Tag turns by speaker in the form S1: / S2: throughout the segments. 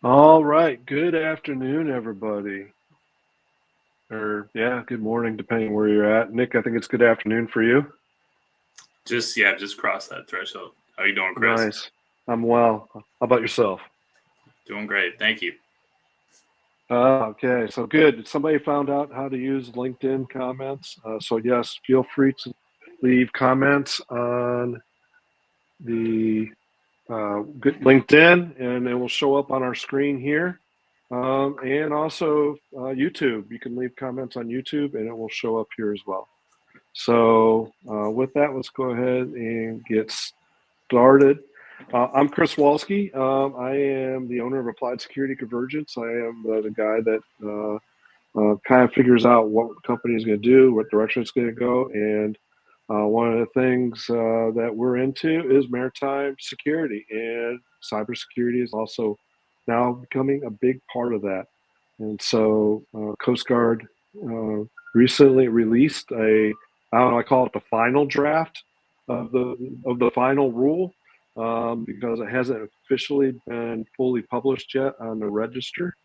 S1: All right. Good afternoon, everybody. Or, yeah, good morning, depending where you're at. Nick, I think it's good afternoon for you.
S2: Just cross that threshold. How you doing, Chris?
S1: Nice. I'm well. How about yourself?
S2: Doing great, thank you.
S1: Okay, so good. Somebody found out how to use LinkedIn comments. So, yes, feel free to leave comments on the LinkedIn, and it will show up on our screen here. And also YouTube. You can leave comments on YouTube, and it will show up here as well. So with that, let's go ahead and get started. I'm Chris Walski. I am the owner of Applied Security Convergence. I am the guy that kind of figures out what the company is going to do, what direction it's going to go, and one of the things that we're into is maritime security, and cybersecurity is also now becoming a big part of that. And so, Coast Guard recently released I don't know, I call it the final draft of the final rule because it hasn't officially been fully published yet on the register.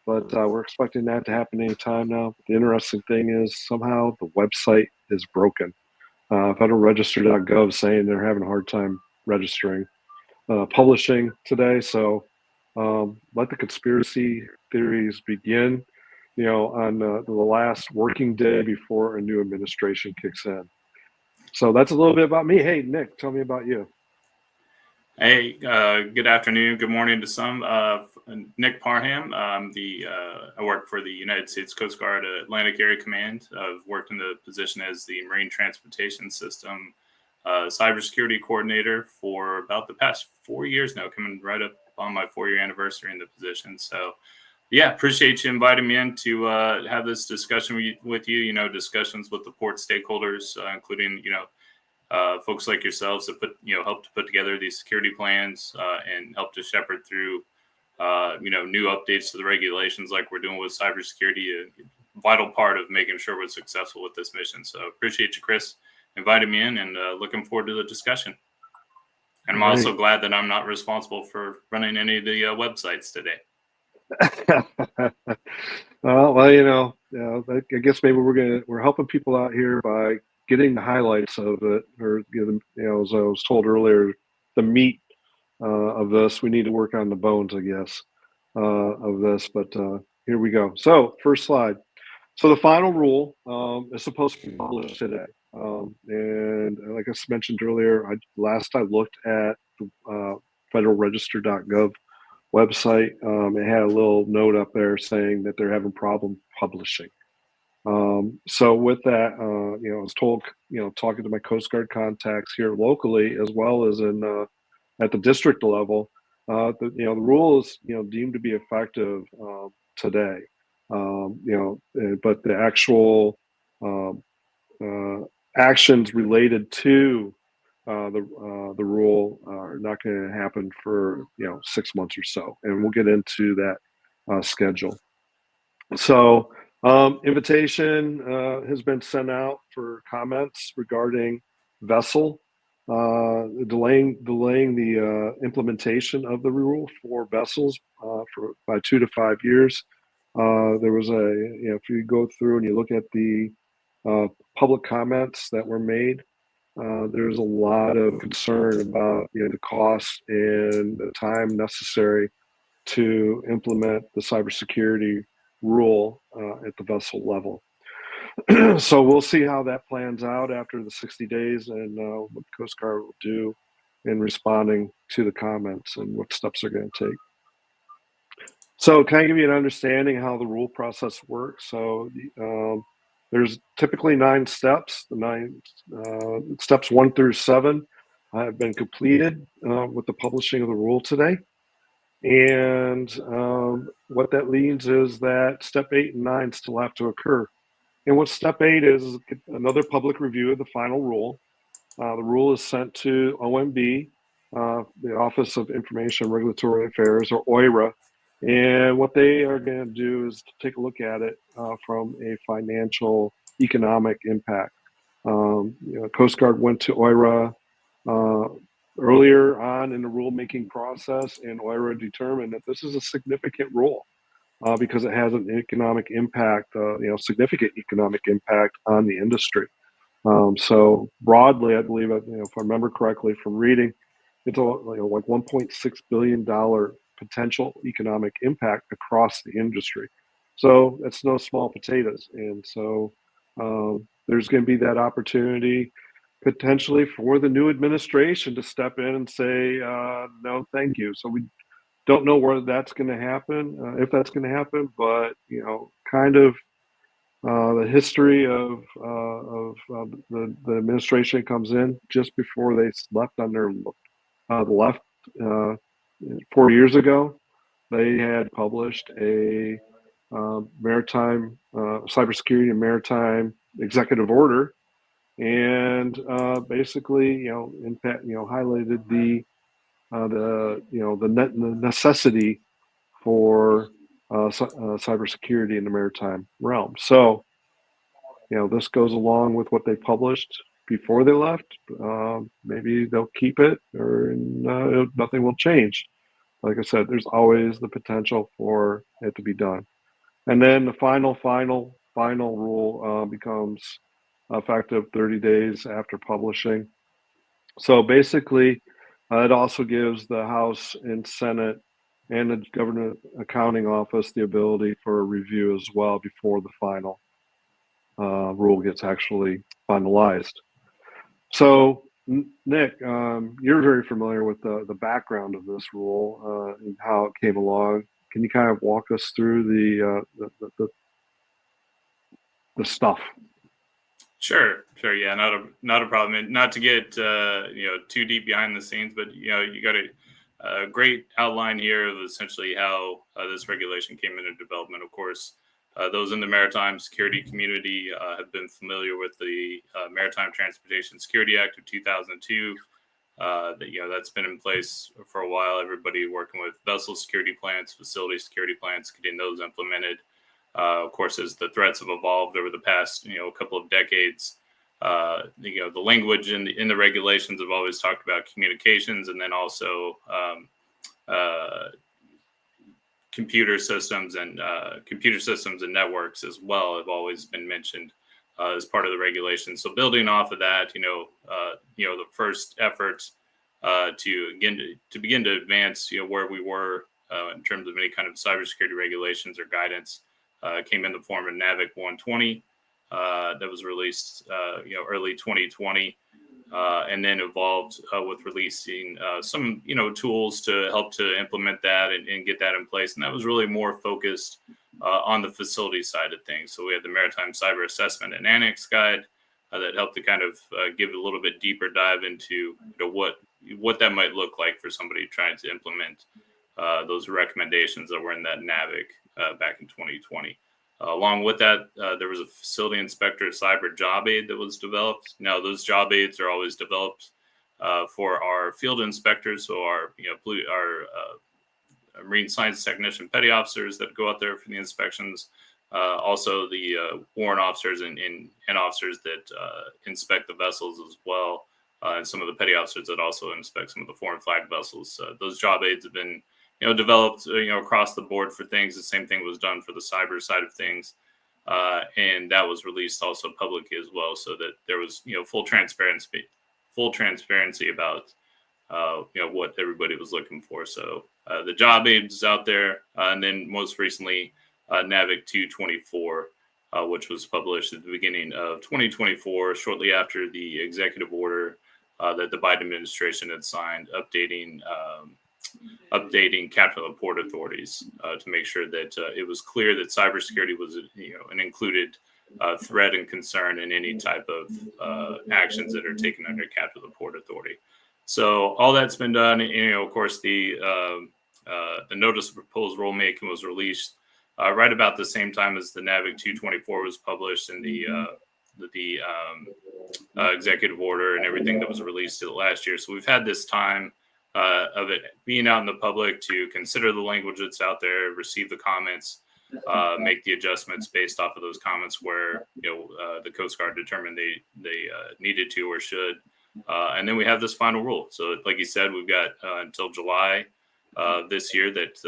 S1: But we're expecting that to happen anytime now. The interesting thing is somehow the website is broken. Federalregister.gov saying they're having a hard time registering, publishing today. So let the conspiracy theories begin, on the last working day before a new administration kicks in. So that's a little bit about me. Hey, Nick, tell me about you.
S2: Hey, good afternoon, good morning to some. Nick Parham. I work for the United States Coast Guard Atlantic Area Command. I've worked in the position as the Marine Transportation System cybersecurity coordinator for about the past 4 years now, coming right up on my 4 year anniversary in the position. So, yeah, appreciate you inviting me in to have this discussion with you. Discussions with the port stakeholders, including folks like yourselves that help to put together these security plans and help to shepherd through new updates to the regulations like we're doing with cybersecurity. A vital part of making sure we're successful with this mission. So appreciate you, Chris, inviting me in, and looking forward to the discussion. And I'm also
S1: Great.
S2: glad that I'm not responsible for running any of the websites today.
S1: Well, I guess maybe we're helping people out here by getting the highlights of it, or as I was told earlier, the meat of this. We need to work on the bones, I guess, of this. But here we go. So first slide. So the final rule is supposed to be published today, and like I mentioned earlier, last I looked at the federalregister.gov website, it had a little note up there saying that they're having problem publishing. So with that, I was told, talking to my Coast Guard contacts here locally as well as in at the district level, the rule is deemed to be effective today. But the actual um, uh, actions related to the rule are not going to happen for 6 months or so, and we'll get into that schedule. So, invitation has been sent out for comments regarding vessel, delaying the implementation of the rule for vessels for by 2 to 5 years. There was if you go through and you look at the uh, public comments that were made, there's a lot of concern about the cost and the time necessary to implement the cybersecurity rule at the vessel level. So we'll see how that plans out after the 60 days, and what the Coast Guard will do in responding to the comments and what steps they're going to take. So can I give you an understanding how the rule process works? So there's typically 9 steps. The nine steps 1 through 7 have been completed with the publishing of the rule today. And what that means is that step 8 and 9 still have to occur. And what step 8 is another public review of the final rule. The rule is sent to OMB, the Office of Information and Regulatory Affairs, or OIRA. And what they are going to do is to take a look at it from a financial economic impact. Coast Guard went to OIRA earlier on in the rulemaking process, and OIRA determined that this is a significant rule because it has an economic impact, significant economic impact on the industry. So broadly, I believe, if I remember correctly from reading, it's like $1.6 billion potential economic impact across the industry. So it's no small potatoes. And so there's going to be that opportunity potentially for the new administration to step in and say, no, thank you. So we don't know where that's going to happen, if that's going to happen, but, kind of the history of the administration comes in just before they left on their left 4 years ago. They had published a maritime cybersecurity and maritime executive order, and basically, impact, highlighted the necessity for cybersecurity in the maritime realm. So, this goes along with what they published before they left. Maybe they'll keep it, or nothing will change. Like I said, there's always the potential for it to be done. And then the final rule becomes effective 30 days after publishing. So basically, it also gives the House and Senate and the Government Accounting Office the ability for a review as well before the final rule gets actually finalized. So, Nick, you're very familiar with the background of this rule and how it came along. Can you kind of walk us through the stuff?
S2: Sure. Yeah, not a problem. And not to get too deep behind the scenes, but you got a great outline here of essentially how this regulation came into development. Of course, those in the maritime security community have been familiar with the Maritime Transportation Security Act of 2002. That's been in place for a while. Everybody working with vessel security plans, facility security plans, getting those implemented. Of course, as the threats have evolved over the past couple of decades, the language in the regulations have always talked about communications, and then also computer systems and networks as well have always been mentioned as part of the regulation. So building off of that, the first efforts to begin to advance, where we were in terms of any kind of cybersecurity regulations or guidance, came in the form of NAVIC 120 that was released, early 2020. And then evolved with releasing some, tools to help to implement that and get that in place. And that was really more focused on the facility side of things. So we had the Maritime Cyber Assessment and Annex Guide that helped to kind of give a little bit deeper dive into what that might look like for somebody trying to implement those recommendations that were in that NAVIC back in 2020. Along with that, there was a facility inspector cyber job aid that was developed. Now, those job aids are always developed for our field inspectors, so our marine science technician petty officers that go out there for the inspections. Also, the warrant officers and officers that inspect the vessels as well, and some of the petty officers that also inspect some of the foreign flag vessels. Those job aids have been developed, across the board for things. The same thing was done for the cyber side of things. And that was released also publicly as well, so that there was, full transparency about, what everybody was looking for. So the job aids out there, and then most recently, NAVIC 224, which was published at the beginning of 2024, shortly after the executive order that the Biden administration had signed, updating capital and port authorities to make sure that it was clear that cybersecurity was, an included threat and concern in any type of actions that are taken under capital and port authority. So all that's been done. Of course, the notice of proposed rulemaking was released right about the same time as the NAVIC 224 was published, and the executive order and everything that was released last year. So we've had this time of it being out in the public to consider the language that's out there, receive the comments, make the adjustments based off of those comments where the Coast Guard determined they needed to or should. And then we have this final rule. So, like you said, we've got until July this year that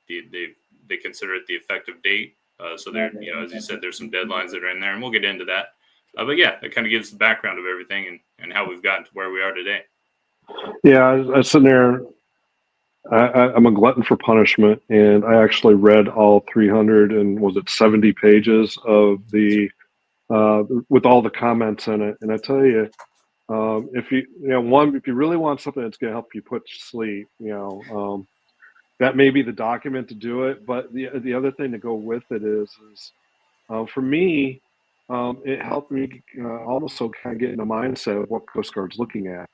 S2: they consider it the effective date. So there, as you said, there's some deadlines that are in there, and we'll get into that. But yeah, it kind of gives the background of everything and how we've gotten to where we are today.
S1: Yeah, I was sitting there. I'm a glutton for punishment, and I actually read all 300 and was it 70 pages of the with all the comments in it. And I tell you, if if you really want something that's going to help you put to sleep, that may be the document to do it. But the other thing to go with it is for me, it helped me also kind of get in the mindset of what Coast Guard's looking at.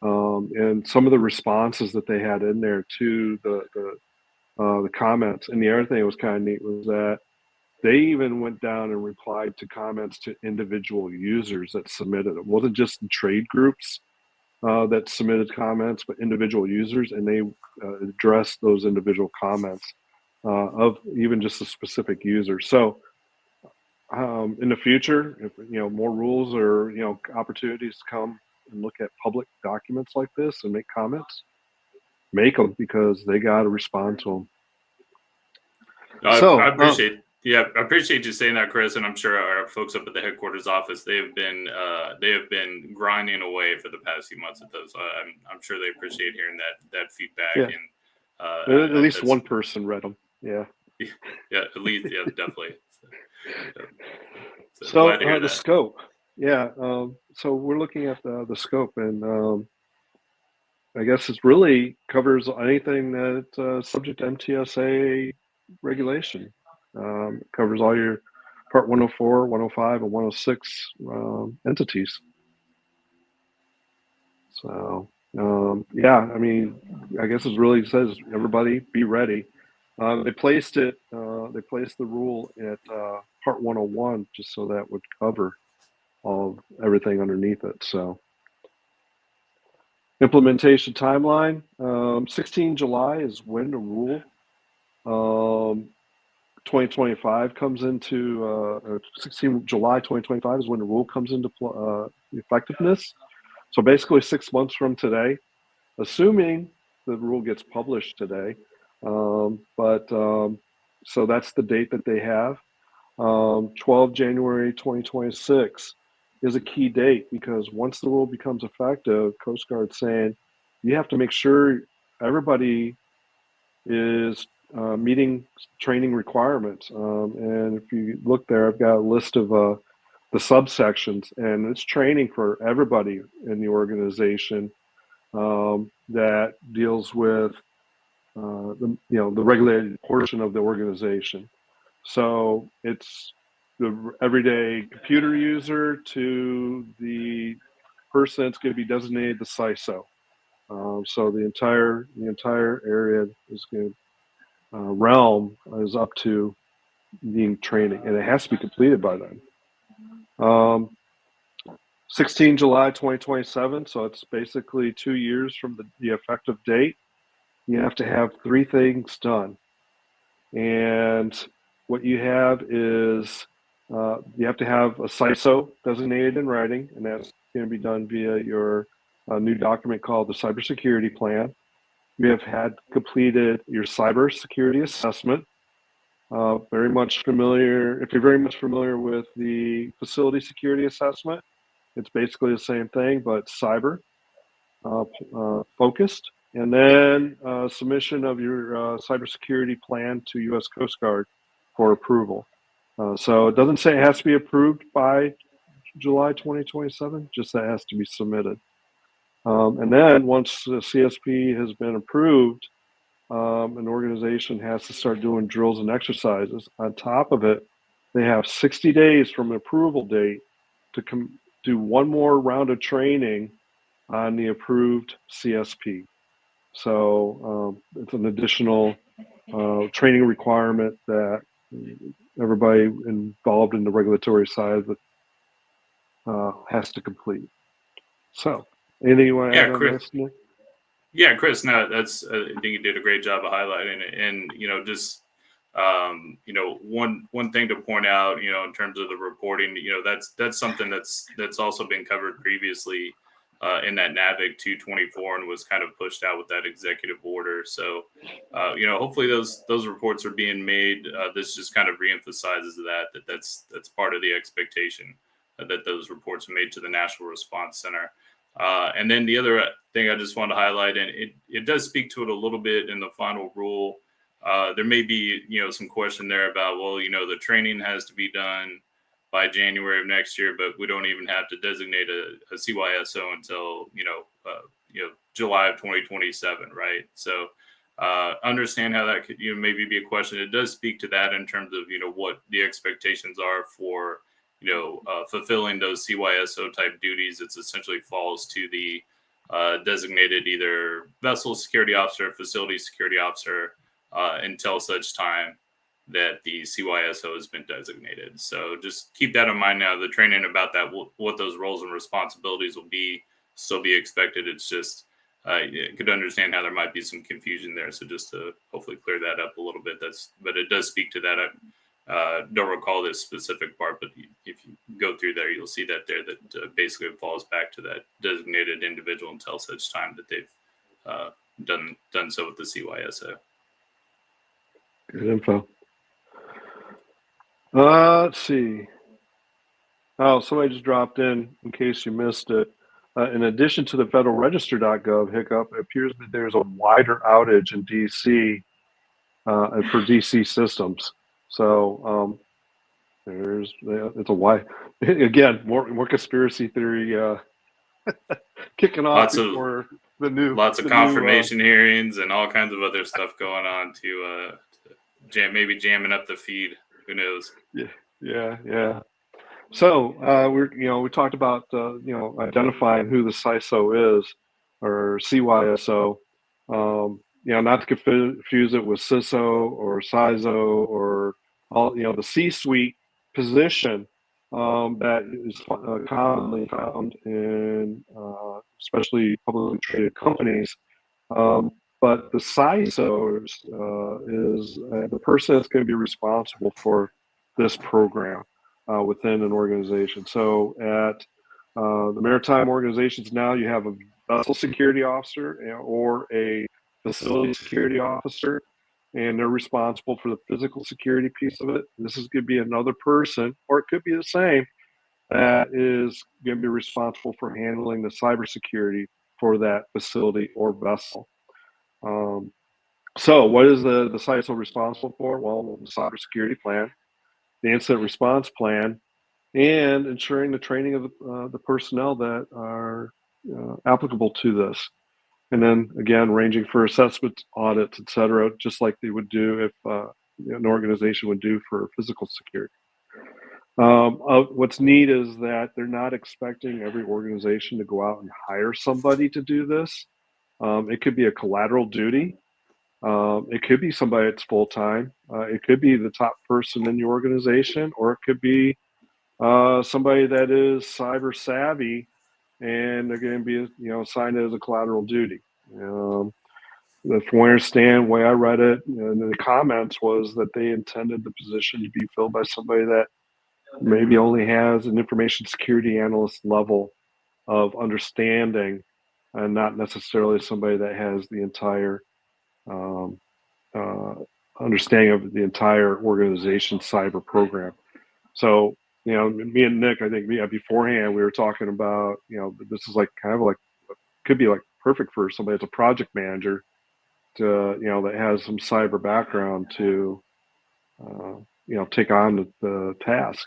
S1: And some of the responses that they had in there to the comments. And the other thing that was kind of neat was that they even went down and replied to comments to individual users that submitted. It wasn't just the trade groups that submitted comments, but individual users, and they addressed those individual comments of even just a specific user. So in the future, if more rules or opportunities to come and look at public documents like this and make comments, make them because they got to respond to them.
S2: I appreciate. Yeah, I appreciate you saying that, Chris, and I'm sure our folks up at the headquarters office they have been grinding away for the past few months at those. I'm sure they appreciate hearing that feedback.
S1: Yeah.
S2: And
S1: at least one person read them. Yeah.
S2: Yeah, at least definitely.
S1: So
S2: glad to hear
S1: the
S2: that.
S1: scope. Yeah. So we're looking at the scope, and I guess it really covers anything that subject to MTSA regulation. It covers all your Part 104, 105, and 106 entities. So, yeah, I mean, I guess it really says everybody be ready. They placed the rule at Part 101 just so that would cover everything underneath it. So. Implementation timeline, 16 July is when the rule 2025 comes into 16 July 2025 is when the rule comes into effectiveness. So basically 6 months from today, assuming the rule gets published today. So that's the date that they have. 12 January 2026 is a key date because once the rule becomes effective, Coast Guard's saying you have to make sure everybody is meeting training requirements. And if you look there, I've got a list of the subsections, and it's training for everybody in the organization that deals with the regulated portion of the organization. So it's the everyday computer user to the person that's going to be designated the CISO. So the entire area is going realm is up to being training, and it has to be completed by then. 16 July 2027. So it's basically 2 years from the effective date. You have to have 3 things done, and what you have is you have to have a CISO designated in writing, and that's going to be done via your new document called the Cybersecurity Plan. You have had completed your cybersecurity assessment. Very much familiar. If you're very much familiar with the facility security assessment, it's basically the same thing, but cyber focused. And then submission of your cybersecurity plan to U.S. Coast Guard for approval. So it doesn't say it has to be approved by July 2027, just that it has to be submitted. And then once the CSP has been approved, an organization has to start doing drills and exercises. On top of it, they have 60 days from the approval date to do one more round of training on the approved CSP. So it's an additional training requirement that everybody involved in the regulatory side of it has to complete. So, anything you want to add on this, Nick?
S2: Yeah, Chris, no, that's I think you did a great job of highlighting it, and just one thing to point out, in terms of the reporting, that's something that's also been covered previously in that NAVIC 224 and was kind of pushed out with that executive order. So, hopefully those reports are being made. This just kind of reemphasizes that's part of the expectation that those reports are made to the National Response Center. And then the other thing I just want to highlight, and it does speak to it a little bit in the final rule. There may be, some question there about, well, the training has to be done by January of next year, but we don't even have to designate a CYSO until, July of 2027, right? So understand how that could, maybe be a question. It does speak to that in terms of, what the expectations are for, fulfilling those CYSO type duties. It's essentially falls to the designated either vessel security officer, facility security officer, until such time that the CYSO has been designated. So just keep that in mind now. The training about that, what those roles and responsibilities will be, still be expected. It's just, you could understand how there might be some confusion there. So just to hopefully clear that up a little bit, but it does speak to that. I don't recall this specific part, but if you go through there, you'll see that there, that basically it falls back to that designated individual until such time that they've done so with the CYSO.
S1: Good info. Let's see. Oh, somebody just dropped in case you missed it. In addition to the federalregister.gov hiccup, it appears that there's a wider outage in DC for DC systems. So it's a why. Again, more conspiracy theory kicking off before the new.
S2: Lots of confirmation hearings and all kinds of other stuff going on to maybe jamming up the feed. Who knows?
S1: Yeah. So we talked about identifying who the CISO is or CYSO. Not to confuse it with CISO or CISO or all the C-suite position that is commonly found in especially publicly traded companies. But the CISO is the person that's going to be responsible for this program within an organization. So at the maritime organizations now, you have a vessel security officer or a facility security officer, and they're responsible for the physical security piece of it. This is going to be another person, or it could be the same, that is going to be responsible for handling the cybersecurity for that facility or vessel. So what is the CISO responsible for? Well, the cybersecurity plan, the incident response plan, and ensuring the training of the personnel that are applicable to this. And then again, ranging for assessments, audits, et cetera, just like they would do if an organization would do for physical security. What's neat is that they're not expecting every organization to go out and hire somebody to do this. It could be a collateral duty. It could be somebody that's full-time. It could be the top person in your organization, or it could be somebody that is cyber savvy and they're going to be assigned as a collateral duty. From what I understand, the way I read it in the comments was that they intended the position to be filled by somebody that maybe only has an information security analyst level of understanding and not necessarily somebody that has the entire understanding of the entire organization cyber program. So, me and Nick, I think beforehand, we were talking about, this is could be like perfect for somebody that's a project manager to, that has some cyber background to, take on the task.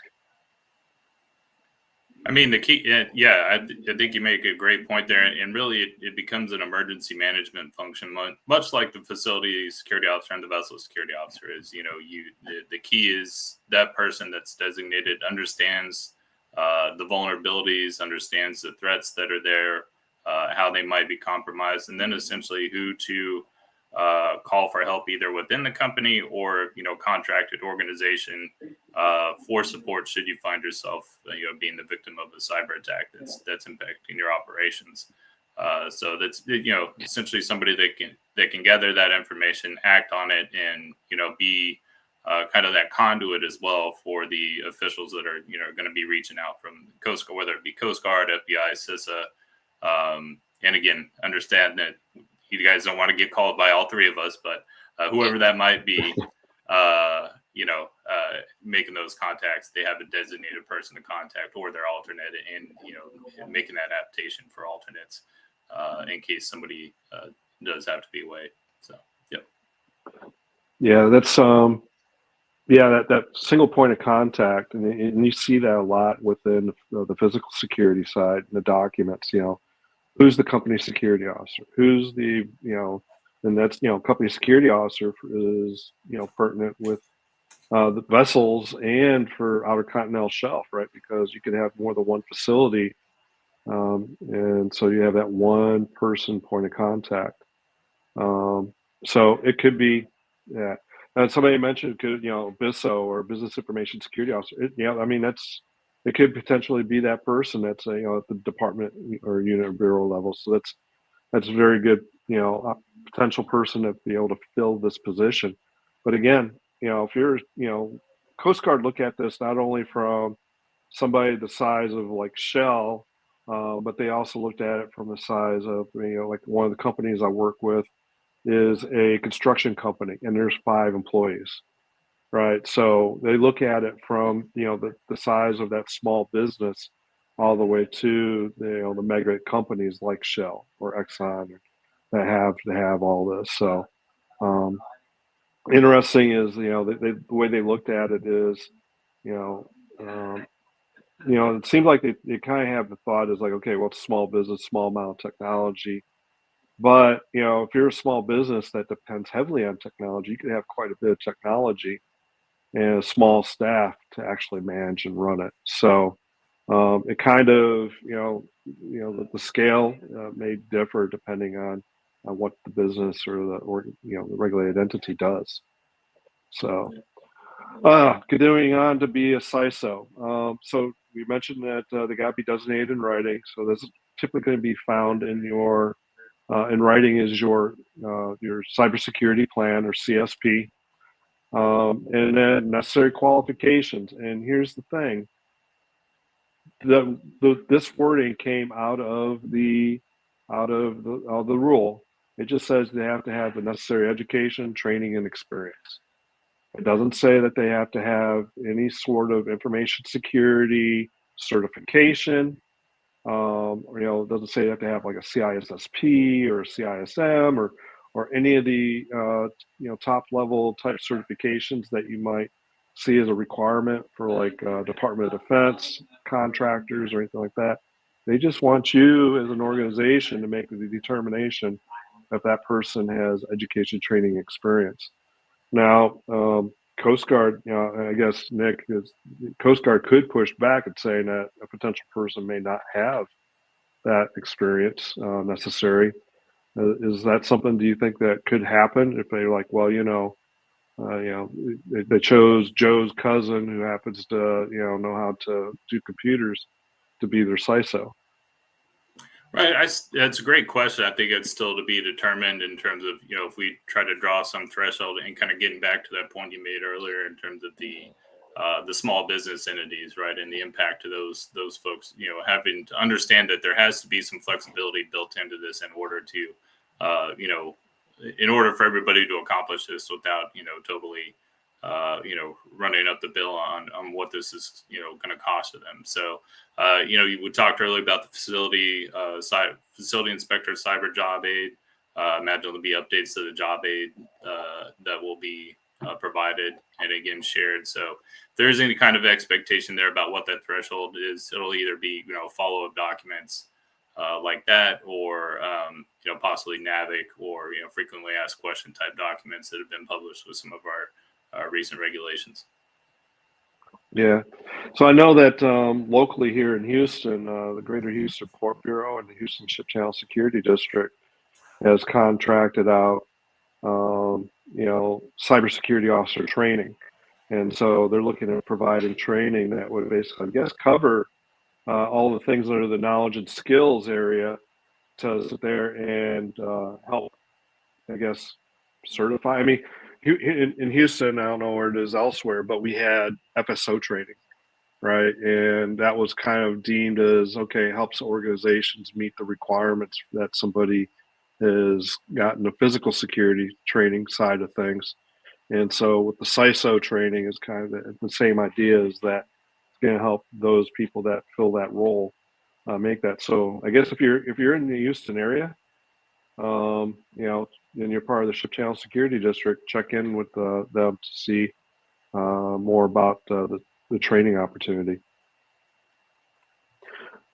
S2: I mean, the key, I think you make a great point there, and really it becomes an emergency management function, much like the facility security officer and the vessel security officer is. The key is that person that's designated understands the vulnerabilities, understands the threats that are there, how they might be compromised, and then essentially who to call for help either within the company or contracted organization for support should you find yourself being the victim of a cyber attack that's impacting your operations. So that's essentially somebody that can gather that information, act on it, and be kind of that conduit as well for the officials that are going to be reaching out from Coast Guard, whether it be Coast Guard, FBI, CISA, And again, understand that you guys don't want to get called by all three of us, but whoever that might be, making those contacts, they have a designated person to contact or their alternate, and making that adaptation for alternates in case somebody does have to be away. So, yep.
S1: Yeah, that's that single point of contact, and you see that a lot within the physical security side and the documents. Who's the company security officer? Who's the and that's company security officer is pertinent with the vessels and for outer continental shelf, right? Because you can have more than one facility, and so you have that one person point of contact. So it could be, yeah. And somebody mentioned, BISO or Business Information Security Officer. I mean, it could potentially be that person that's at the department or unit or bureau level. So that's a very good, potential person to be able to fill this position. But again, if you're, Coast Guard look at this not only from somebody the size of like Shell, but they also looked at it from the size of, like one of the companies I work with is a construction company and there's 5 employees, right? So they look at it from, the size of that small business all the way to the mega companies like Shell or Exxon that have to have all this. So interesting is, the way they looked at it is, you know, um, it seems like they kind of have the thought is like, okay, well, it's small business, small amount of technology. But, if you're a small business that depends heavily on technology, you can have quite a bit of technology and a small staff to actually manage and run it. So it kind of, the scale may differ depending on what the business or the regulated entity does. So continuing on to be a CISO. So we mentioned that they got to be designated in writing. So this is typically going to be found in your in writing is your cybersecurity plan or CSP, and then necessary qualifications. And here's the thing: this wording came out of the rule. It just says they have to have the necessary education, training, and experience. It doesn't say that they have to have any sort of information security certification. It doesn't say you have to have like a CISSP or a CISM or any of the top level type certifications that you might see as a requirement for like Department of Defense contractors or anything like that. They just want you as an organization to make the determination if that person has education, training, experience. Now, Coast Guard, I guess Nick is Coast Guard could push back and saying that a potential person may not have that experience necessary. Is that something? Do you think that could happen if they're like, well, they chose Joe's cousin who happens to know how to do computers to be their CISO?
S2: Right. That's a great question. I think it's still to be determined in terms of, if we try to draw some threshold and kind of getting back to that point you made earlier in terms of the small business entities, right, and the impact to those folks, having to understand that there has to be some flexibility built into this in order to, in order for everybody to accomplish this without, totally, running up the bill on what this is, going to cost to them. So, we talked earlier about the facility inspector cyber job aid. Imagine there'll be updates to the job aid that will be provided and again shared. So if there's any kind of expectation there about what that threshold is, it'll either be follow-up documents like that, or possibly NAVIC or frequently asked question type documents that have been published with some of our recent regulations.
S1: Yeah. So I know that locally here in Houston, the Greater Houston Port Bureau and the Houston Ship Channel Security District has contracted out, cybersecurity officer training. And so they're looking at providing training that would basically, I guess, cover all the things that are the knowledge and skills area to sit there and help, I guess, certify. I mean, in Houston, I don't know where it is elsewhere, but we had FSO training. right? And that was kind of deemed as okay, helps organizations meet the requirements that somebody has gotten the physical security training side of things. And so with the CISO training is kind of the same idea, is that it's going to help those people that fill that role make that. So I guess if you're in the Houston area, and you're part of the Ship Channel Security District, check in with them to see more about the training opportunity.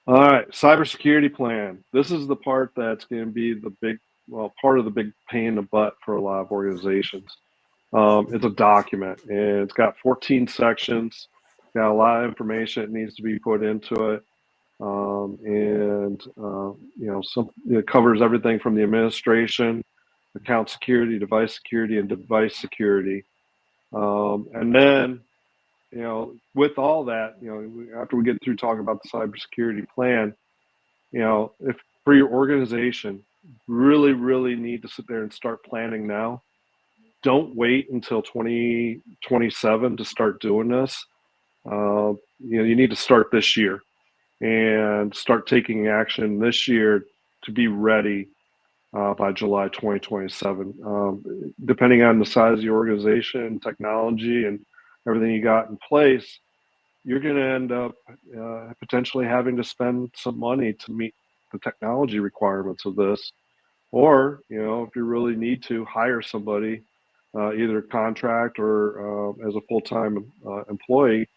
S1: All right, cybersecurity plan. This is the part that's going to be part of the big pain in the butt for a lot of organizations. It's a document, and it's got 14 sections. Got a lot of information that needs to be put into it, it covers everything from the administration, account security, and device security. And then, with all that, after we get through talking about the cybersecurity plan, if for your organization, really, really need to sit there and start planning now. Don't wait until 2027 to start doing this. You need to start this year and start taking action this year to be ready by July 2027. Depending on the size of your organization, technology, and everything you got in place, you're going to end up potentially having to spend some money to meet the technology requirements of this. Or, if you really need to hire somebody, either contract or as a full-time employee,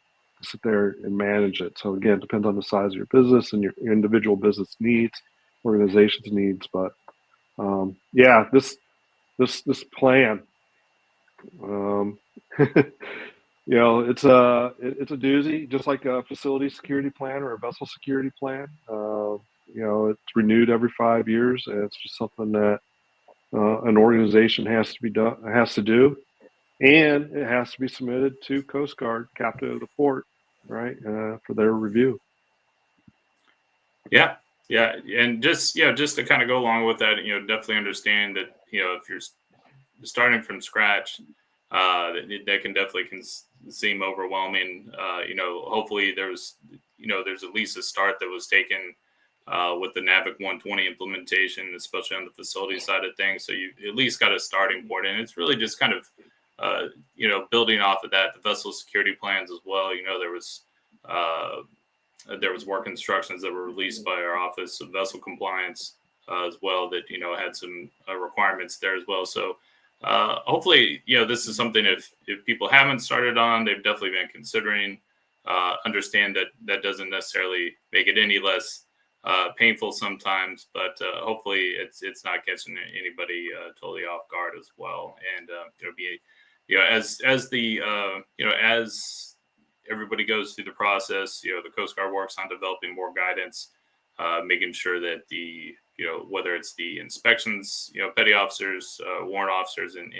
S1: to sit there and manage it. So again, it depends on the size of your business and your individual business needs, organization's needs. But this plan, um, it's a doozy, just like a facility security plan or a vessel security plan. It's renewed every 5 years, and it's just something that an organization has to do, and it has to be submitted to Coast Guard, captain of the port, right, for their review.
S2: Yeah, and just to kind of go along with that, definitely understand that if you're starting from scratch, that can definitely seem overwhelming. Hopefully there's at least a start that was taken with the NAVIC 120 implementation, especially on the facility side of things. So you at least got a starting point, and it's really just kind of building off of that. The vessel security plans as well. There was work instructions that were released by our Office of Vessel Compliance as well that had some requirements there as well. So hopefully, this is something if people haven't started on, they've definitely been considering. Understand that doesn't necessarily make it any less painful sometimes, but hopefully it's not catching anybody totally off guard as well. And as everybody goes through the process, the Coast Guard works on developing more guidance, making sure that whether it's the inspections, petty officers, warrant officers, and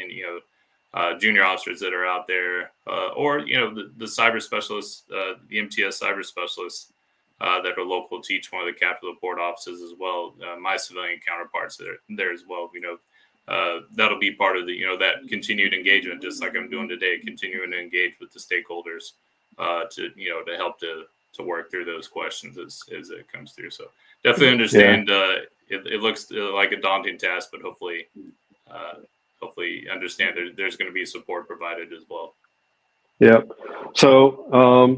S2: junior officers that are out there, or the cyber specialists, the MTS cyber specialists that are local to each one of the captain of the port offices as well. My civilian counterparts that are there as well. That'll be part of the that continued engagement, just like I'm doing today, continuing to engage with the stakeholders to help to work through those questions as it comes through. So definitely understand. Yeah. It looks like a daunting task, but hopefully understand there's going to be support provided as well.
S1: Yep. So,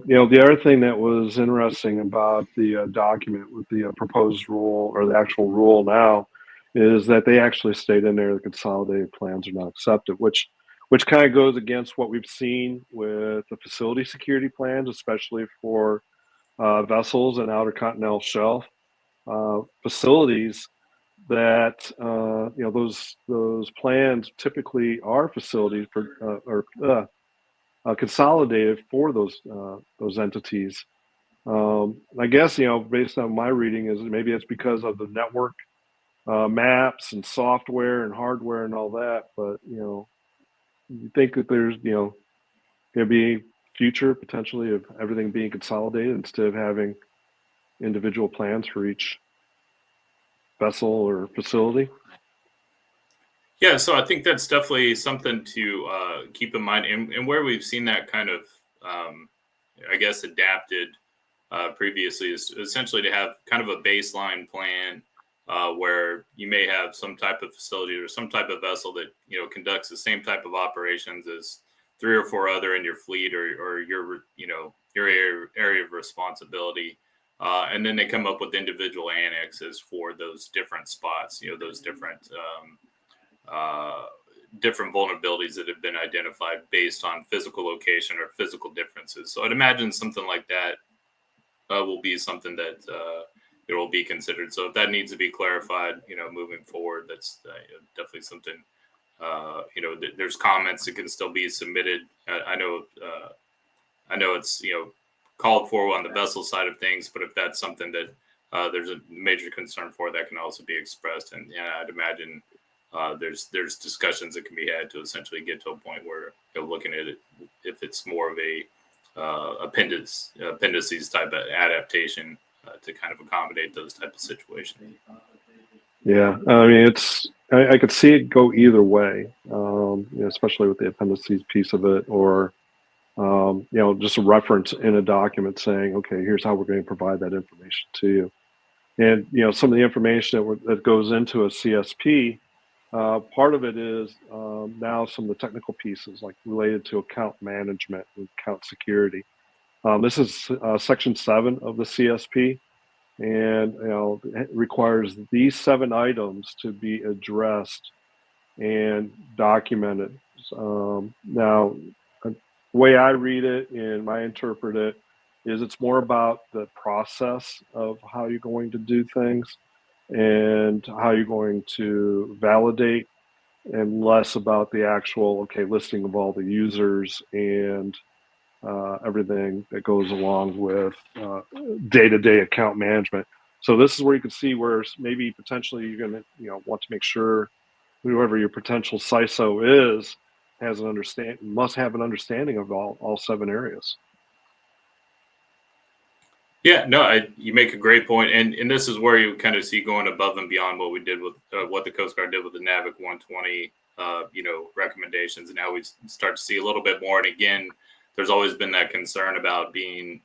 S1: the other thing that was interesting about the document with the proposed rule, or the actual rule now, is that they actually state in there the consolidated plans are not accepted, which kind of goes against what we've seen with the facility security plans, especially for vessels and outer continental shelf facilities. That those plans typically are facilities for consolidated for those entities. I guess based on my reading, is maybe it's because of the network maps and software and hardware and all that. But you think that there's going to be future potentially of everything being consolidated instead of having individual plans for each vessel or facility?
S2: Yeah, so I think that's definitely something to keep in mind, and where we've seen that kind of I guess, adapted previously is essentially to have kind of a baseline plan where you may have some type of facility or some type of vessel that conducts the same type of operations as 3 or 4 other in your fleet or your your area of responsibility, and then they come up with individual annexes for those different spots, those different vulnerabilities that have been identified based on physical location or physical differences. So I'd imagine something like that will be something that it will be considered. So if that needs to be clarified, moving forward, that's definitely something. There's comments that can still be submitted. I know it's called for on the vessel side of things, but if that's something that there's a major concern for, that can also be expressed. And I'd imagine there's discussions that can be had to essentially get to a point where looking at it, if it's more of a appendices type of adaptation to kind of accommodate those type of situations.
S1: Yeah, I mean, I could see it go either way, especially with the appendices piece of it, or just a reference in a document saying, okay, here's how we're going to provide that information to you. And some of the information that goes into a CSP, part of it is now some of the technical pieces, like related to account management and account security. This is Section 7 of the CSP, and it requires these 7 items to be addressed and documented. Now, the way I read it and I interpret it is it's more about the process of how you're going to do things and how you're going to validate, and less about the actual listing of all the users and everything that goes along with day-to-day account management. So this is where you can see where maybe potentially you're going to want to make sure whoever your potential CISO is must have an understanding of all 7 areas.
S2: Yeah, no, you make a great point, and this is where you kind of see going above and beyond what we did with what the Coast Guard did with the NAVIC 120, recommendations, and now we start to see a little bit more. And again, there's always been that concern about being,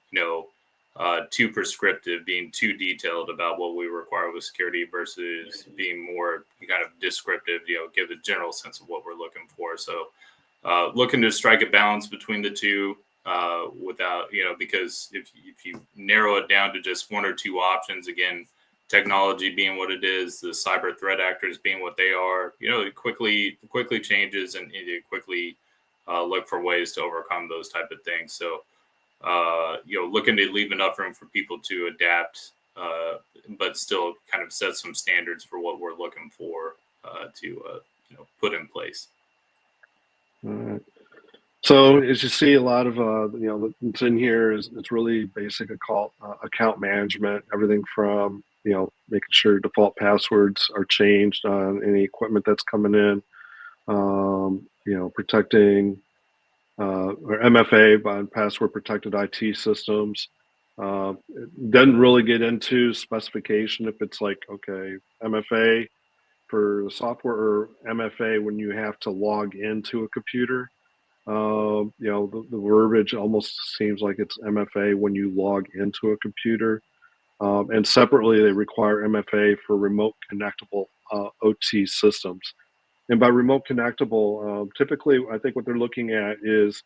S2: too prescriptive, being too detailed about what we require with security versus being more kind of descriptive, give a general sense of what we're looking for. So looking to strike a balance between the two without, because if you narrow it down to just 1 or 2 options, again, technology being what it is, the cyber threat actors being what they are, it quickly changes, and you quickly look for ways to overcome those type of things. So, looking to leave enough room for people to adapt, but still kind of set some standards for what we're looking for to put in place.
S1: All right. So as you see, a lot of what's in here it's really basic account management. Everything from making sure default passwords are changed on any equipment that's coming in. Protecting or MFA on password protected IT systems. It doesn't really get into specification if it's like, okay, MFA for the software, or MFA when you have to log into a computer. The verbiage almost seems like it's MFA when you log into a computer. And separately, they require MFA for remote connectable OT systems. And by remote connectable, typically, I think what they're looking at is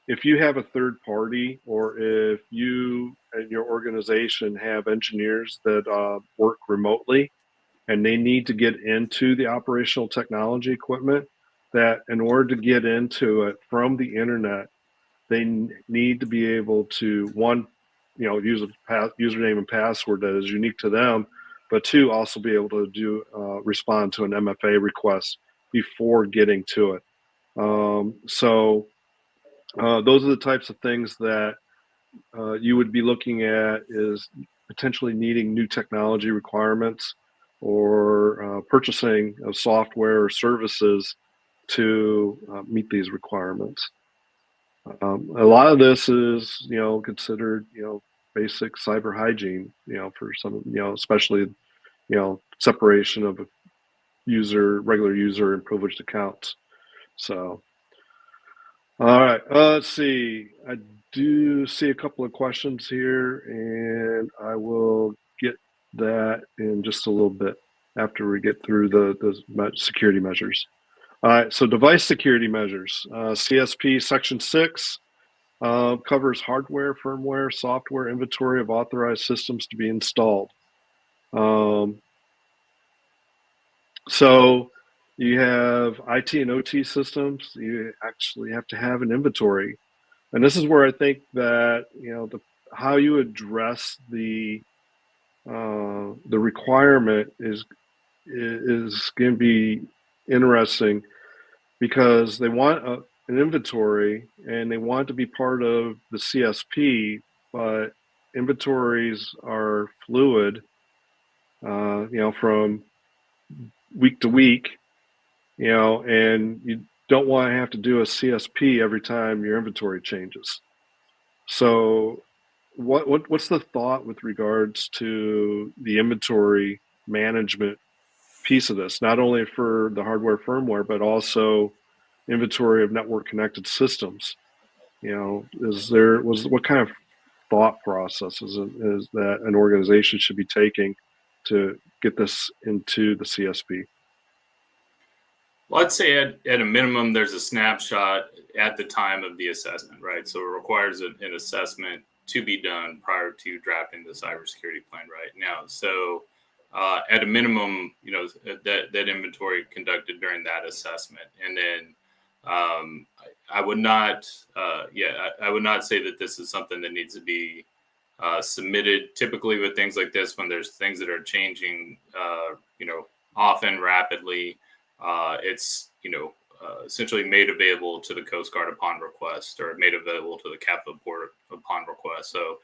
S1: if you have a third party, or if you and your organization have engineers that work remotely and they need to get into the operational technology equipment, that in order to get into it from the internet, they need to be able to, one, use a username and password that is unique to them, but 2, also be able to respond to an MFA request before getting to it. So those are the types of things that you would be looking at, is potentially needing new technology requirements, or purchasing of software or services to meet these requirements. A lot of this is, considered, basic cyber hygiene, for some, especially, separation of regular user and privileged accounts. So, All right. Let's see. I do see a couple of questions here, and I will get that in just a little bit after we get through the security measures. All right. So device security measures. CSP Section 6 covers hardware, firmware, software, inventory of authorized systems to be installed. Um, so you have IT and OT systems. You actually have to have an inventory. And this is where I think that how you address the requirement is going to be interesting because they want an inventory and they want to be part of the CSP, but inventories are fluid, from week to week, and you don't want to have to do a CSP every time your inventory changes. So what's the thought with regards to the inventory management piece of this, not only for the hardware firmware, but also inventory of network connected systems? What kind of thought process is that an organization should be taking to get this into the CSP?
S2: Well, I'd say at a minimum, there's a snapshot at the time of the assessment, right? So it requires an assessment to be done prior to drafting the cybersecurity plan right now. So at a minimum, that inventory conducted during that assessment. And then I would not, I would not say that this is something that needs to be submitted typically with things like this when there's things that are changing, often rapidly. It's essentially made available to the Coast Guard upon request, or made available to the captain board upon request. So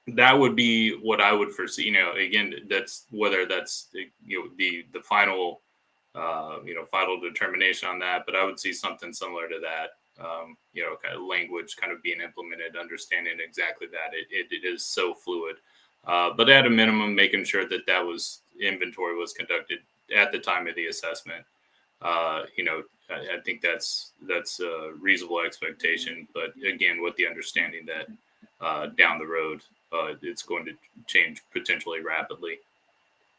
S2: that would be what I would foresee. Again, that's whether that's the final final determination on that, but I would see something similar to that. Kind of language kind of being implemented, understanding exactly that it is so fluid. But at a minimum, making sure that was inventory was conducted at the time of the assessment. I think that's a reasonable expectation. But again, with the understanding that down the road, it's going to change potentially rapidly.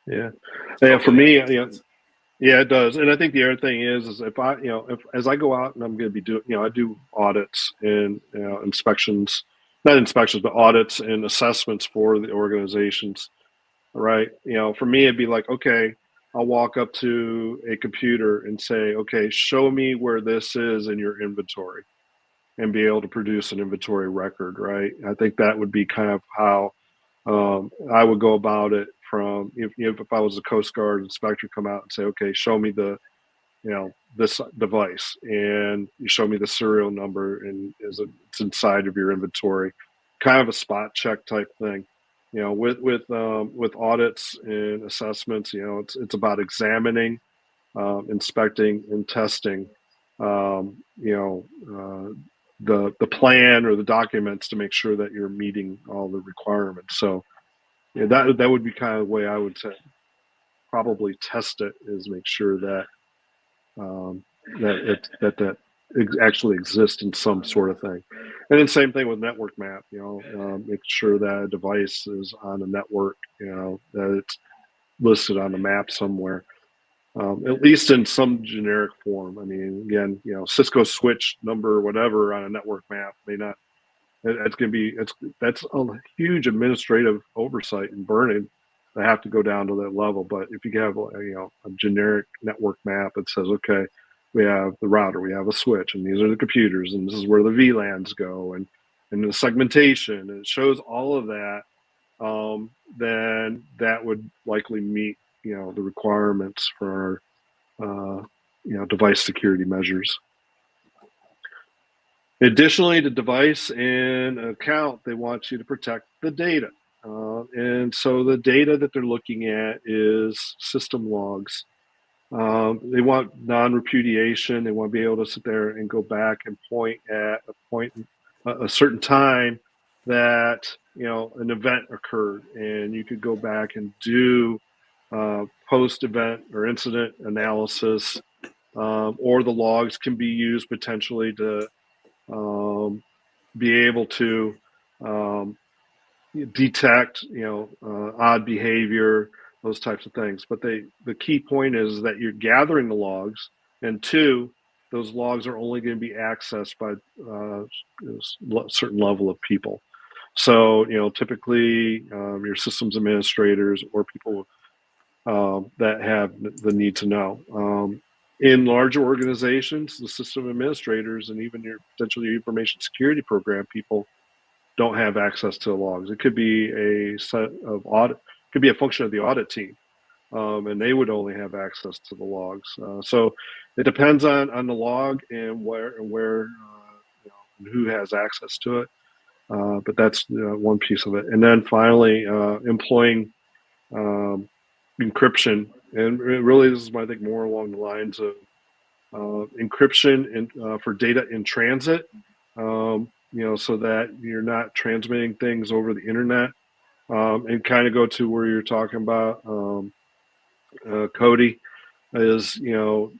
S1: Yeah,
S2: So
S1: yeah. For me,
S2: yeah,
S1: it does. And I think the other thing is if if as I go out and I'm going to be doing, I do audits and inspections, not inspections, but audits and assessments for the organizations, right? For me, it'd be like, okay, I'll walk up to a computer and say, okay, show me where this is in your inventory, and be able to produce an inventory record, right? I think that would be kind of how I would go about it. From if I was a Coast Guard inspector, come out and say, okay, show me this device, and you show me the serial number, and it's inside of your inventory, kind of a spot check type thing. With audits and assessments, it's about examining, inspecting, and testing. The plan or the documents to make sure that you're meeting all the requirements. So that would be kind of the way I would probably test it, is make sure that that actually exists in some sort of thing. And then same thing with network map. Make sure that a device is on a network. That it's listed on the map somewhere, at least in some generic form. I mean, again, Cisco switch number, whatever, on a network map may not. That's going to be that's a huge administrative oversight and burden. They have to go down to that level. But if you have a generic network map that says, okay, we have the router, we have a switch, and these are the computers, and this is where the VLANs go, and the segmentation, and it shows all of that, then that would likely meet the requirements for device security measures. Additionally, the device and account, they want you to protect the data. And so the data that they're looking at is system logs. They want non-repudiation. They want to be able to sit there and go back and point at a certain time that an event occurred, and you could go back and do post-event or incident analysis, or the logs can be used potentially to be able to detect, odd behavior, those types of things. But the key point is that you're gathering the logs, and two, those logs are only going to be accessed by a certain level of people. So, typically your systems administrators or people that have the need to know. In larger organizations, the system administrators and even your potentially your information security program people don't have access to the logs. It could be a set of audit, could be a function of the audit team, and they would only have access to the logs. So it depends on the log and where and who has access to it. But that's one piece of it. And then finally, employing encryption, and really this is I think more along the lines of encryption for data in transit. So that you're not transmitting things over the internet, and kind of go to where you're talking about, Cody, is the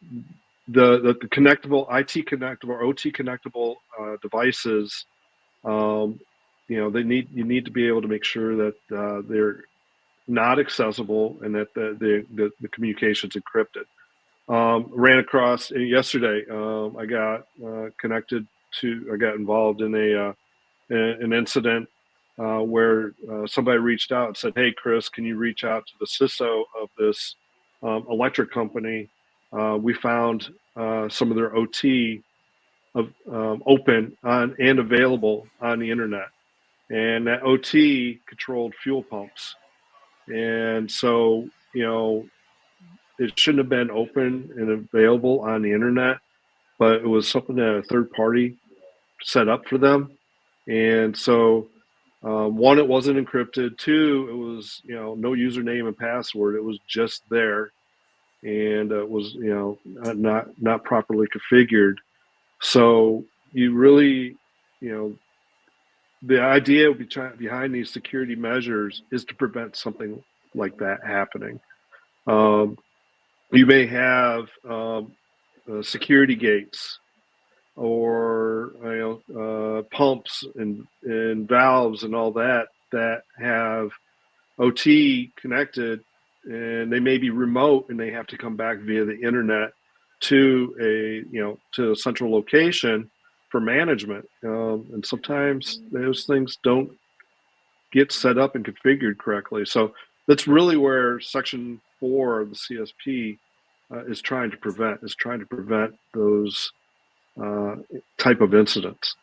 S1: connectable IT connectable or OT connectable devices. You need to be able to make sure that they're not accessible and that the communication's encrypted. Ran across yesterday. I got I got involved in an incident where somebody reached out and said, "Hey, Chris, can you reach out to the CISO of this electric company? We found some of their OT open on and available on the internet, and that OT controlled fuel pumps, and so it shouldn't have been open and available on the internet, but it was something that a third party set up for them. And so, one, it wasn't encrypted. Two, it was no username and password. It was just there, and it was not properly configured. So you really, the idea behind these security measures is to prevent something like that happening. You may have security gates or pumps and valves and all that have OT connected, and they may be remote and they have to come back via the internet to a central location for management. And sometimes those things don't get set up and configured correctly. So that's really where Section 4 of the CSP is trying to prevent those type of incidents.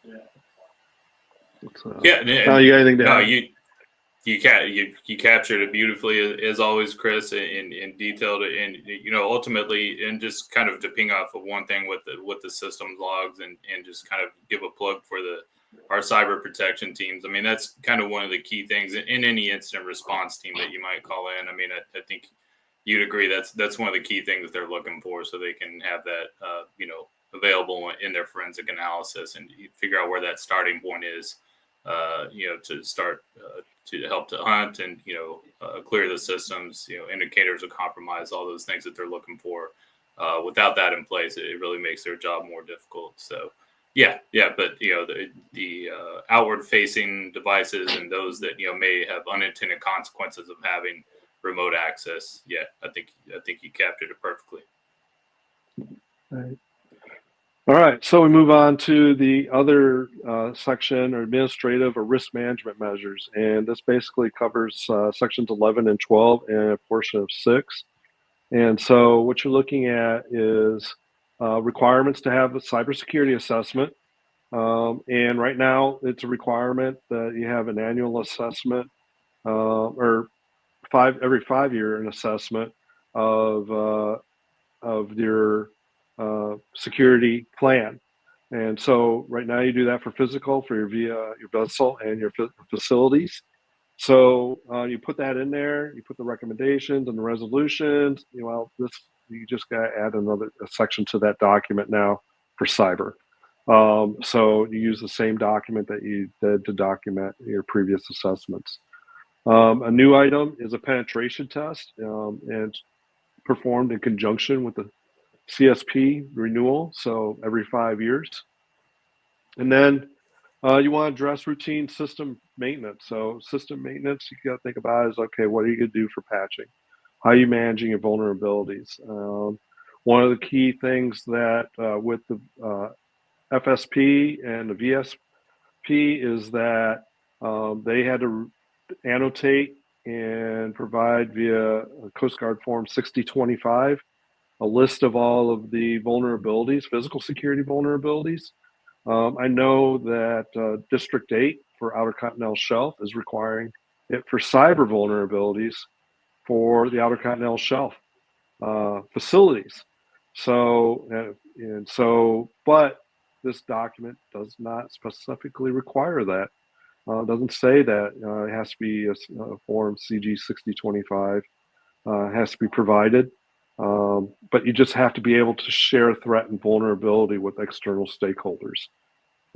S2: Yeah,
S1: you got anything to add?
S2: You captured it beautifully as always, Chris, and detailed it, and ultimately, and just kind of to ping off of one thing with the systems logs, and just kind of give a plug for our cyber protection teams. I mean, that's kind of one of the key things in any incident response team that you might call in. I mean, I think you'd agree that's one of the key things that they're looking for, so they can have that available in their forensic analysis and figure out where that starting point is. To start to help to hunt and clear the systems, indicators of compromise, all those things that they're looking for. Without that in place, it really makes their job more difficult. So, but the outward-facing devices and those that may have unintended consequences of having remote access. Yeah, I think you captured it perfectly.
S1: All right, so we move on to the other section, or administrative or risk management measures, and this basically covers sections 11 and 12 and a portion of 6. And so what you're looking at is requirements to have a cybersecurity assessment, and right now it's a requirement that you have an annual assessment or every 5 year an assessment of your security plan. And so right now you do that for physical, for your vessel and your facilities. So you put that in there, you put the recommendations and the resolutions. You just got to add another section to that document now for cyber. So you use the same document that you did to document your previous assessments. A new item is a penetration test, and it's performed in conjunction with the CSP renewal, so every 5 years. And then you want to address routine system maintenance. So system maintenance, you got to think about is, okay, what are you going to do for patching? How are you managing your vulnerabilities? One of the key things that with the FSP and the VSP is that they had to annotate and provide via Coast Guard Form 6025 a list of all of the vulnerabilities, physical security vulnerabilities. I know that District 8 for Outer Continental Shelf is requiring it for cyber vulnerabilities for the Outer Continental Shelf facilities. So, but this document does not specifically require that. Doesn't say that it has to be a form CG 6025 has to be provided. But you just have to be able to share threat and vulnerability with external stakeholders,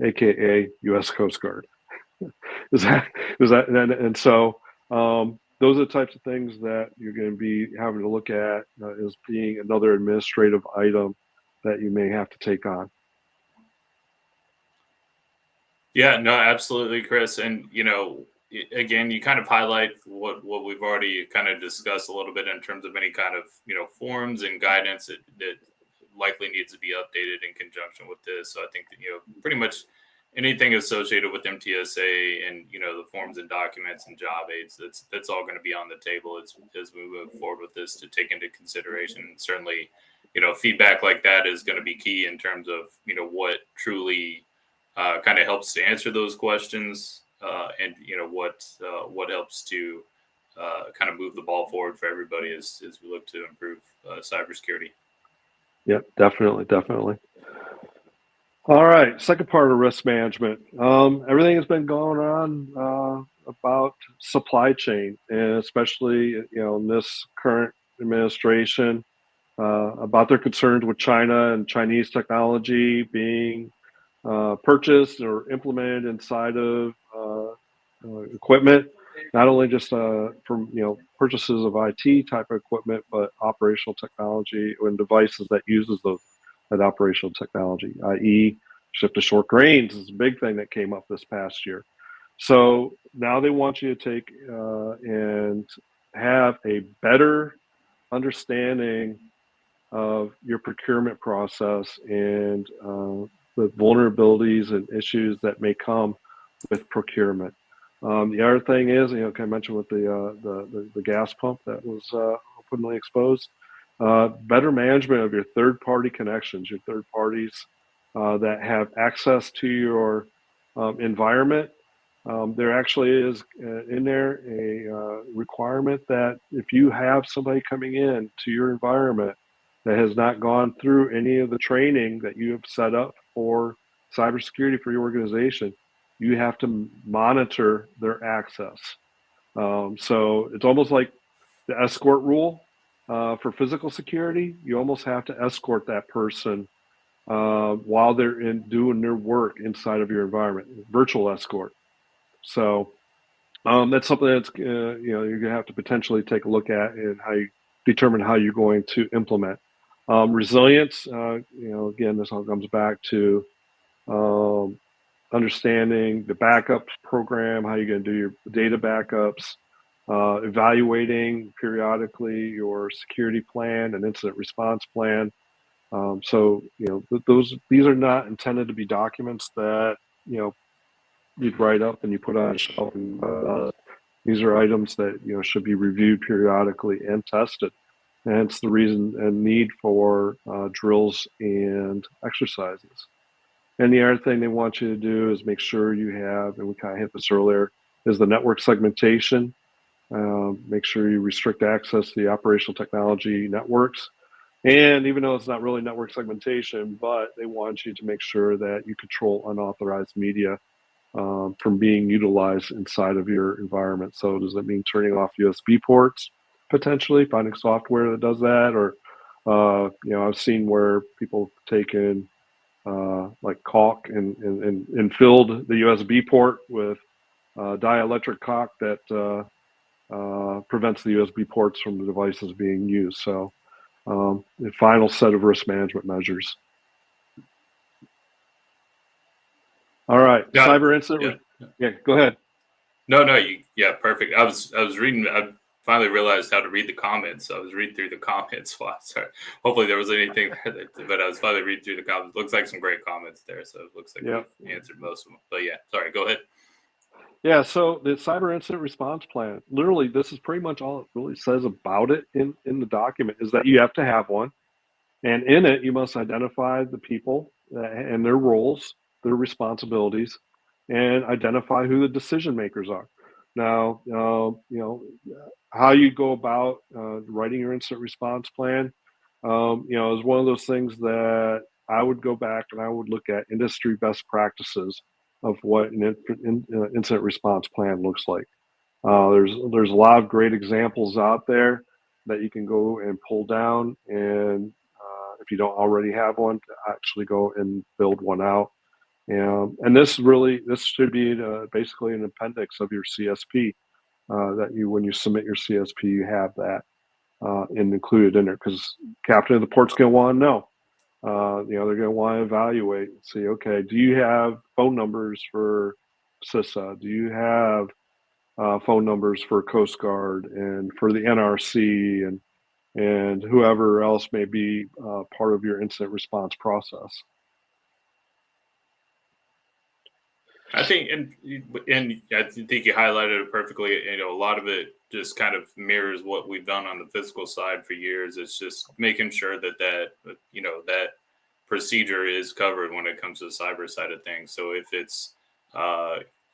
S1: aka U.S. Coast Guard. is that and so those are the types of things that you're going to be having to look at as being another administrative item that you may have to take on.
S2: Yeah, no, absolutely, Chris. And, again, you kind of highlight what we've already kind of discussed a little bit in terms of any kind of, forms and guidance that likely needs to be updated in conjunction with this. So I think that, pretty much anything associated with MTSA and, the forms and documents and job aids, that's all going to be on the table as we move forward with this to take into consideration. Certainly, feedback like that is going to be key in terms of, what truly kind of helps to answer those questions, and what helps to kind of move the ball forward for everybody as we look to improve cybersecurity.
S1: Yep, definitely. All right, second part of risk management. Everything has been going on about supply chain, and especially in this current administration, about their concerns with China and Chinese technology being purchased or implemented inside of equipment, not only just from purchases of IT type of equipment, but operational technology and devices that uses that operational technology, i.e. ship to short grains is a big thing that came up this past year. So now they want you to take and have a better understanding of your procurement process and the vulnerabilities and issues that may come with procurement. The other thing is, like I mentioned with the gas pump that was openly exposed, better management of your third-party connections, your third parties that have access to your environment. There actually is in there a requirement that if you have somebody coming in to your environment that has not gone through any of the training that you have set up for cybersecurity for your organization, you have to monitor their access. So it's almost like the escort rule for physical security. You almost have to escort that person while they're doing their work inside of your environment, virtual escort. So that's something that's you're going to have to potentially take a look at and how you determine how you're going to implement. Resilience, again, this all comes back to understanding the backups program, how you're going to do your data backups, evaluating periodically your security plan and incident response plan. So these are not intended to be documents that you'd write up and you put on a shelf. And, these are items that should be reviewed periodically and tested. And hence the reason and need for drills and exercises. And the other thing they want you to do is make sure you have, and we kind of hit this earlier, is the network segmentation. Make sure you restrict access to the operational technology networks. And even though it's not really network segmentation, but they want you to make sure that you control unauthorized media from being utilized inside of your environment. So does that mean turning off USB ports, potentially, finding software that does that? Or, I've seen where people have taken like caulk and filled the USB port with dielectric caulk that prevents the USB ports from the devices being used. So the final set of risk management measures. All right,
S2: No,
S1: cyber incident. Yeah, go ahead.
S2: yeah, perfect. I was reading. I finally realized how to read the comments. So I was reading through the comments. Sorry. Hopefully there was anything there, but I was finally reading through the comments. Looks like some great comments there. So it looks like
S1: Yeah.
S2: we've answered most of them. But yeah, sorry. Go ahead.
S1: Yeah, so the cyber incident response plan, literally, this is pretty much all it really says about it in the document is that you have to have one. And in it, you must identify the people and their roles, their responsibilities, and identify who the decision makers are. Now, how you go about writing your incident response plan, is one of those things that I would go back and I would look at industry best practices of what an incident response plan looks like. There's a lot of great examples out there that you can go and pull down, and if you don't already have one, to actually go and build one out. And this should be basically an appendix of your CSP that you when you submit your CSP you have that included in there because captain of the port's going to want to know. They're going to want to evaluate and see, okay, do you have phone numbers for CISA? Do you have phone numbers for Coast Guard and for the NRC and whoever else may be part of your incident response process?
S2: I think, and I think you highlighted it perfectly. A lot of it just kind of mirrors what we've done on the physical side for years. It's just making sure that procedure is covered when it comes to the cyber side of things. So if it's,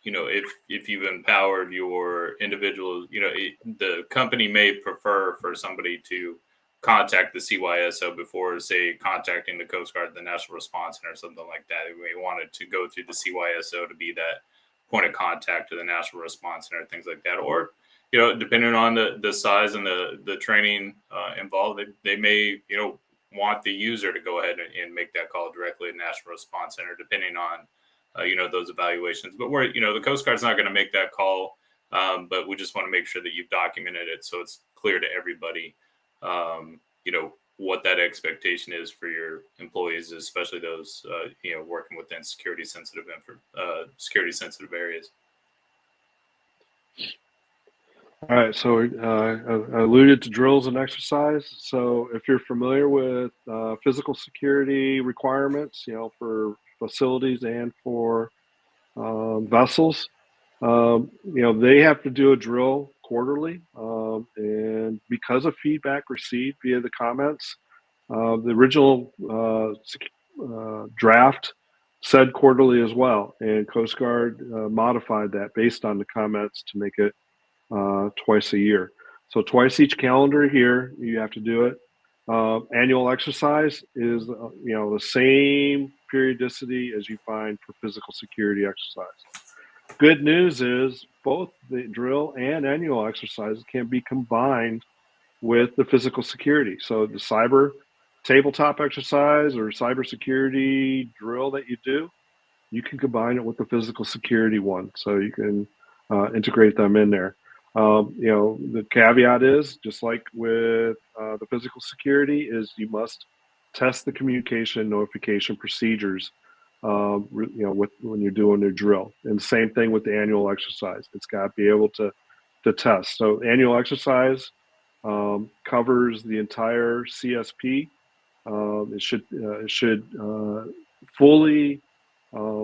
S2: if you've empowered your individual, the company may prefer for somebody to contact the CYSO before, say, contacting the Coast Guard, the National Response Center, or something like that. We wanted to go through the CYSO to be that point of contact to the National Response Center, things like that. Or, depending on the size and the training involved, they may, want the user to go ahead and make that call directly to National Response Center, depending on, those evaluations. But the Coast Guard's not going to make that call, but we just want to make sure that you've documented it so it's clear to everybody what that expectation is for your employees, especially those working within security sensitive areas.
S1: All right, so I alluded to drills and exercise. So if you're familiar with physical security requirements, for facilities and for vessels, they have to do a drill quarterly. And because of feedback received via the comments, the original draft said quarterly as well. And Coast Guard modified that based on the comments to make it twice a year. So twice each calendar year, you have to do it. Annual exercise is, the same periodicity as you find for physical security exercise. Good news is both the drill and annual exercises can be combined with the physical security. So the cyber tabletop exercise or cybersecurity drill that you do, you can combine it with the physical security one. So you can integrate them in there. The caveat is just like with the physical security is you must test the communication notification procedures when you're doing your drill. And the same thing with the annual exercise. It's got to be able to test. So annual exercise covers the entire CSP. It should fully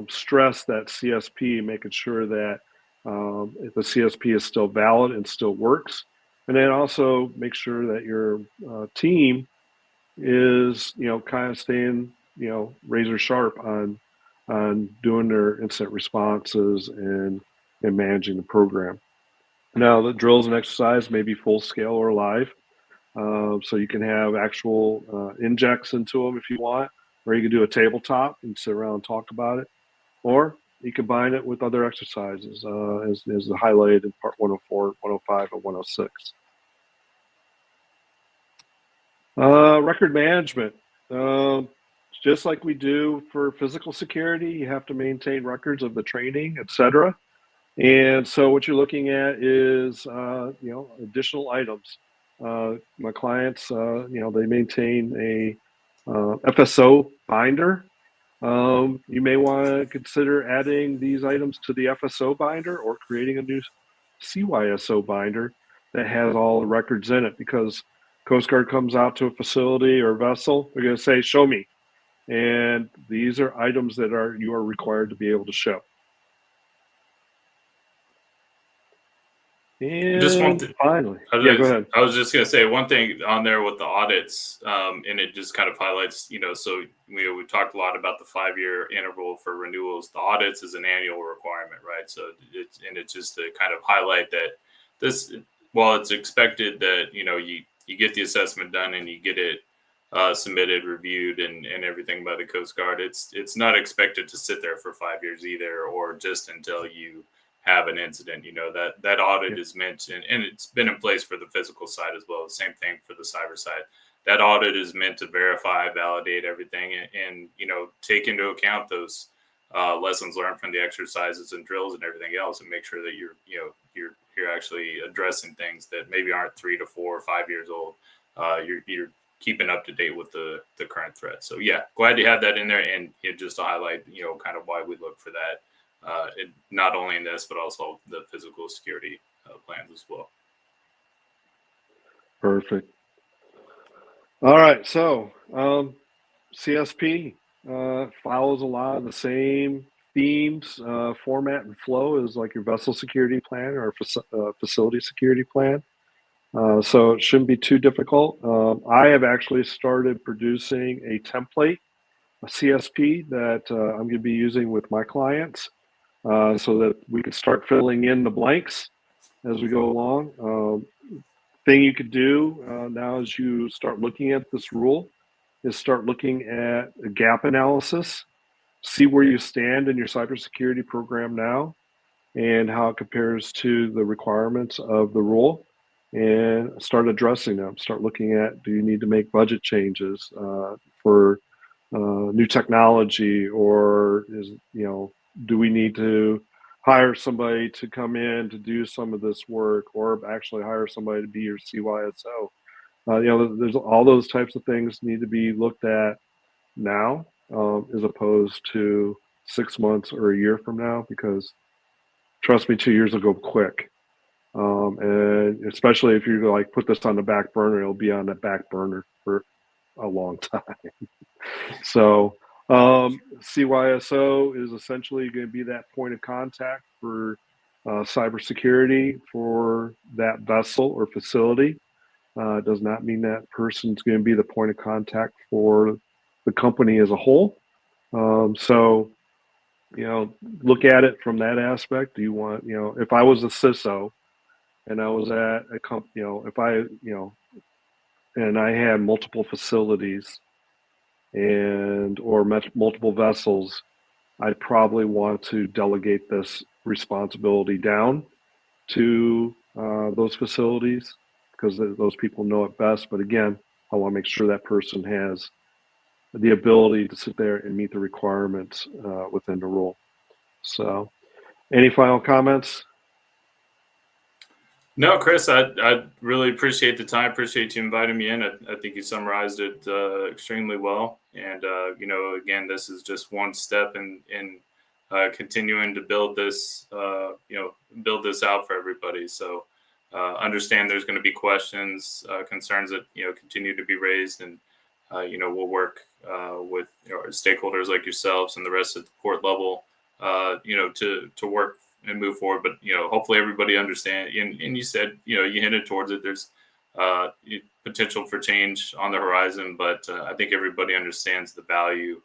S1: stress that CSP, making sure that if the CSP is still valid and still works, and then also make sure that your team is kind of staying razor sharp on doing their incident responses and managing the program. Now the drills and exercise may be full scale or live, so you can have actual injects into them if you want, or you can do a tabletop and sit around and talk about it, or you combine it with other exercises as highlighted in part 104, 105, and 106. Record management. Just like we do for physical security, you have to maintain records of the training, etc. And so what you're looking at is, additional items. My clients, they maintain a FSO binder You may want to consider adding these items to the FSO binder or creating a new CYSO binder that has all the records in it, because Coast Guard comes out to a facility or vessel, they're going to say, show me. And these are items that you are required to be able to show.
S2: Just one
S1: And
S2: thing.
S1: finally, yeah, go ahead.
S2: I was just gonna say one thing on there with the audits, and it just kind of highlights, so we talked a lot about the 5-year interval for renewals. The audits is an annual requirement, right? So it's just to kind of highlight that this, while it's expected that you get the assessment done and you get it submitted, reviewed, and everything by the Coast Guard, it's not expected to sit there for 5 years either, or just until you have an incident. That audit is meant, and it's been in place for the physical side as well. The same thing for the cyber side. That audit is meant to verify, validate everything, and take into account those lessons learned from the exercises and drills and everything else, and make sure that you're actually addressing things that maybe aren't 3 to 4 or 5 years old. You're keeping up to date with the current threat. So yeah, glad to have that in there, and just to highlight kind of why we look for that. Not only in this, but also the physical security plans as well.
S1: Perfect. All right, so CSP follows a lot of the same themes, format, and flow as like your vessel security plan or facility security plan. So it shouldn't be too difficult. I have actually started producing a template, a CSP that I'm going to be using with my clients. So that we can start filling in the blanks as we go along. Thing you could do now as you start looking at this rule is start looking at a gap analysis, see where you stand in your cybersecurity program now and how it compares to the requirements of the rule, and start addressing them. Start looking at, do you need to make budget changes for new technology, or do we need to hire somebody to come in to do some of this work, or actually hire somebody to be your CYSO? There's all those types of things need to be looked at now, as opposed to 6 months or a year from now, because trust me, 2 years will go quick. And especially if you like put this on the back burner, it'll be on the back burner for a long time. So CYSO is essentially going to be that point of contact for cybersecurity for that vessel or facility. Does not mean that person's going to be the point of contact for the company as a whole. So, look at it from that aspect. Do you want, if I was a CISO and I was at a company, and I had multiple facilities or multiple vessels, I'd probably want to delegate this responsibility down to those facilities, because those people know it best. But again, I want to make sure that person has the ability to sit there and meet the requirements within the rule. So, any final comments?
S2: No, Chris, I really appreciate the time. Appreciate you inviting me in. I think you summarized it extremely well. And, again, this is just one step in continuing to build this, build this out for everybody. So understand there's going to be questions, concerns that, continue to be raised. And, we'll work with stakeholders like yourselves and the rest of the port level, to work and move forward. But hopefully everybody understand. And you said you hinted towards it. There's potential for change on the horizon, but I think everybody understands the value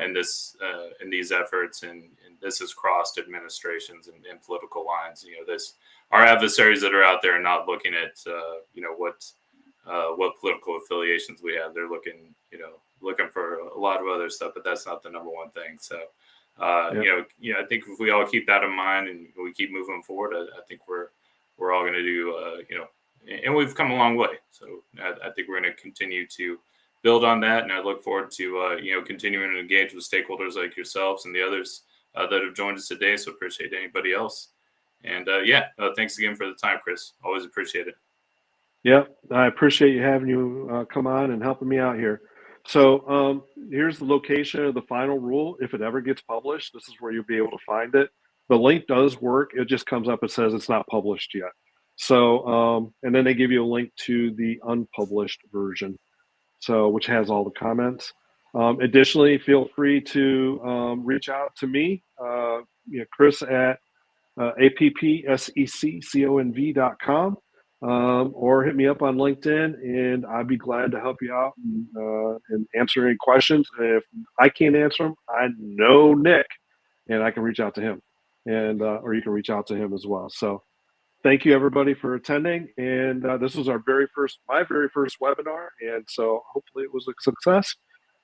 S2: in these efforts, and this has crossed administrations and political lines. Our adversaries that are out there are not looking at what political affiliations we have. They're looking for a lot of other stuff, but that's not the number one thing. So. I think if we all keep that in mind and we keep moving forward, I think we're all going to do, and we've come a long way. So I think we're going to continue to build on that. And I look forward to, continuing to engage with stakeholders like yourselves and the others that have joined us today. So appreciate anybody else. And thanks again for the time, Chris. Always appreciate it.
S1: Yeah, I appreciate you having you come on and helping me out here. So here's the location of the final rule. If it ever gets published, this is where you'll be able to find it. The link does work. It just comes up, it says it's not published yet. So, and then they give you a link to the unpublished version, so which has all the comments. Additionally, feel free to reach out to me, Chris at appsecconv.com, or hit me up on LinkedIn, and I'd be glad to help you out and answer any questions. If I can't answer them, I know Nick, and I can reach out to him, and or you can reach out to him as well. So thank you everybody for attending, and this was my very first webinar, and so hopefully it was a success.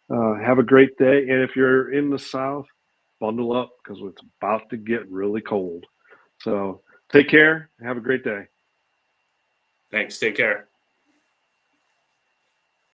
S1: Have a great day, and if you're in the South, bundle up because it's about to get really cold. So take care. Have a great day.
S2: Thanks. Take care.